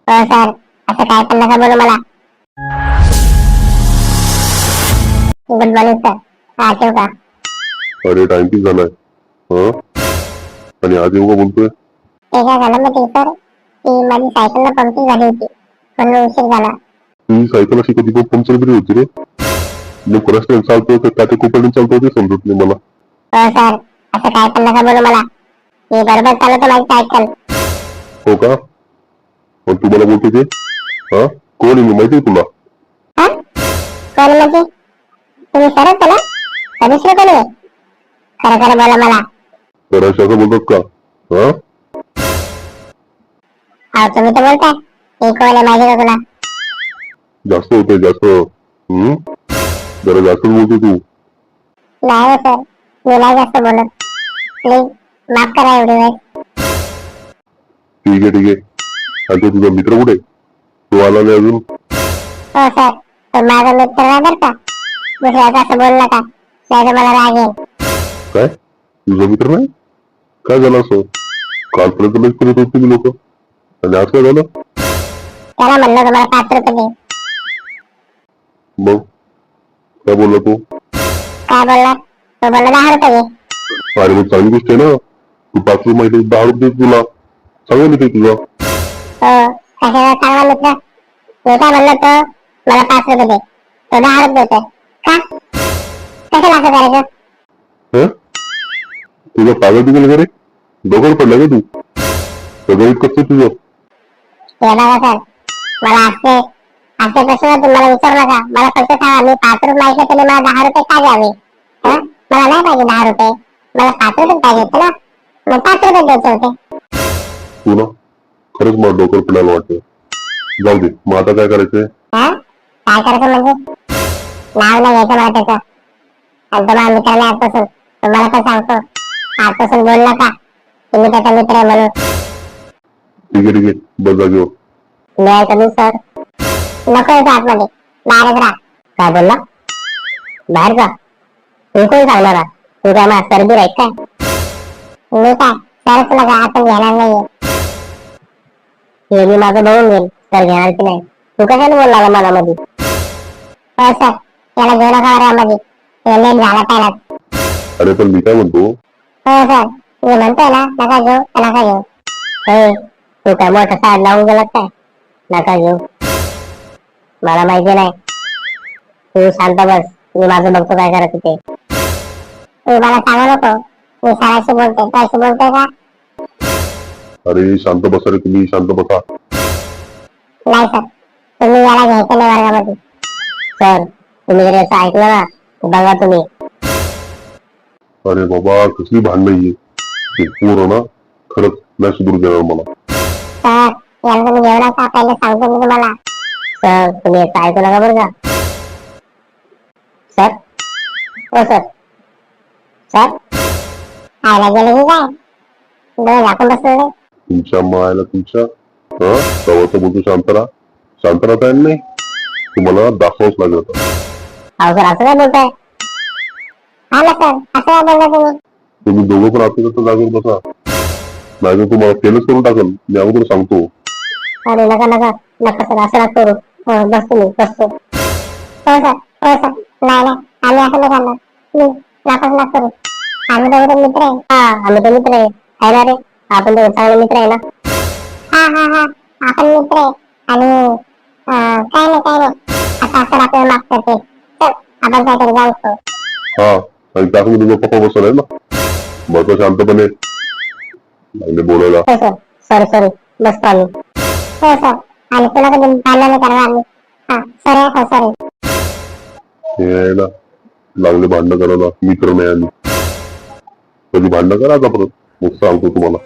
हो सर, असं काय पण नका बोलू मला. Good morning sir. हा ठेवू का? अरे टाइम किती झालाय? हं? आणि आज येऊ का बोलतोय? ते काय झालं माहिती सर, की माझी सायकलला पंक्चर झाली होती म्हणून उशीर झाला. ती सायकल अशी कधी पण पंक्चर तरी होती रे. मी कोणास्टॅन चालतो तर त्या कुपडून चालतो ते समजत नाही मला. हो सर, असं काय पण नका बोलू मला. मी बरोबर चालवतो माझी सायकल. हो का? पण तू मला बोलते ते? हा? कोण आहे मी माहिती आहे तुला? हा? कोण म्हणजे? तुम्ही सरच ना? का दुसरं कोणी आहे? खरं खरं बोला मला. तर अशाचं बोलतात का? हा? अहो तुम्ही तर बोलताय मी कोण आहे माहिती का तुला? जास्त होतंय जास्त. जरा जास्तच बोलतो तू. नाही हो सर, मी नाही जास्त बोलत. प्लीज माफ करा एवढी वेळ. ठीक आहे ठीक आहे. आणि तो तुझा मित्र कुठे? तो आला नाही अजून? हो सर, तो माझा मित्र नाही बरं का. दुसऱ्याचं असं बोलू नका, नाही तर मला राग येईल. काय? तुझा मित्र नाही? काय झालं असं? कालपर्यंत लईच करत होती मी लोक. आणि आज काय झालं? त्याला म्हणलं तुम्हाला 5 रुपये दे. मग काय बोलला तू? काय बोलला? तो बोलला 10 रुपये दे. अरे मग चांगली गोष्ट आहे ना. तू 5 रुपये माहिती 10 रुपये तुला. चांगला मित्र तुझा. हो, कशाचा चांगला मित्र? मी काय म्हणलं तो मला 5 रुपये दे. तो 10 रुपये देतोय. का? कशाला असं करायचं? हं? तुझा पागल बिगल का रे? डोक्यावर पडला का तू? सगळं इतकंच आहे तुझं. हे बघा सर, मला असे प्रश्न तुम्हाला विचारू नका. मला फक्त सांगा मी 5 रुपये मागितले त्याने मला 10 रुपये का द्यावे? मला नाही पाहिजे 10 रुपये. मला 5 रुपये पाहिजे होते ना. मग 5 रुपये द्यायचे होते. तू ना खरंच मला डोक्यावर पडायला वाटतं. जाऊ दे मग आता काय करायचंय? काय करायचं म्हणजे? नाव नाही घ्यायचं मला त्याचं. आणि तुम्हाला मित्राने आजपासून तुम्हाला पण सांगतो, आजपासून बोल नका की मी त्याचा मित्र आहे म्हणून. ठीक आहे बस जागेवर. मी आहे कमी सर. नको येतो आतमध्ये, बाहेरच राहा. काय बोलला? बाहेर जा? तू कोण सांगणार? तू काय माझा सरबीर आहे काय? मी काय सरच तुला काय आपण घेणार नाहीये. हे मी माझं बघून घेईल सर घेणार की नाही. तू कशाला बोलला मनामध्ये? हो सर, याला घेऊ नका यामध्ये. हे लेट झाला पहिलाच. अरे पण मी काय म्हणतो? हो सर, मी म्हणतोय ना नका घेऊ नका घेऊ. हे तू काय मोठं साड लावून गेला काय? नका घेऊ. मला माहिती नाही. तू शांत बस, मी माझं बघतो काय करायचं ते. तू मला सांगू नको मी सराशी बोलते. त्याशी बोलतोय का? अरे शांत बसा रे तुम्ही, शांत बसा. नाही सर, तुम्ही याला घ्यायचं नाही वर्गामध्ये. सर, तुम्ही जर असं ऐकलं ना तर बघा तुम्ही. अरे बाबा कसली भांडण आहे. ते पोरं ना खरंच नाही सुधरू देणार मला. सर, याला तुम्ही घेऊ नका, पहिले सांगतो मी तुम्हाला. सर, तुम्ही याचं ऐकू नका बरं का. सर, हो सर. सर, आयला गेले की काय? डोळे झाकून बसले. तुमच्या मायला तुमच्या तवाचं बोलतो शांतरा. शांतरा काय नाही तुम्हाला दाखवावंच लागेल आता. अहो सर, असं काय बोलताय? हा ना सर, असं काय बोलताय तुम्ही? तुम्ही दोघं पण आता कसं जागेवर बसा. नाही तर तुम्हाला फेलच करून टाकल मी अगोदर सांगतो. अरे नका नका नका सर, असं नका करू. हो बसतो मी बसतो. हो सर, हो सर. नाही नाही, आम्ही असं नाही करणार. प्लीज नकाच नका करू. आम्ही दोघं तर मित्र आहे. हा, आम्ही तर मित्र आहे. आहे ना रे? आपण दोघं चांगले मित्र आहे ना? हा हा हा, आपण मित्र आहे. आणि काय नाही काय नाही. असं असं आपल्याला माफ करते. चल आपण काहीतरी जाऊ शकतो. हा आणि त्यामध्ये तुझा पप्पा बसलाय ना. बसा शांतपणे. लागले बोलायला. हो सर, सॉरी सॉरी, बसतो आम्ही. हो सर, आणि तुला कधी भांडण नाही करणार आम्ही. हा सॉरी हो सॉरी. हे आहे ना लागले भांडणं करायला. मित्र नाही आम्ही. कधी भांडणं करा आता परत मग सांगतो तुम्हाला.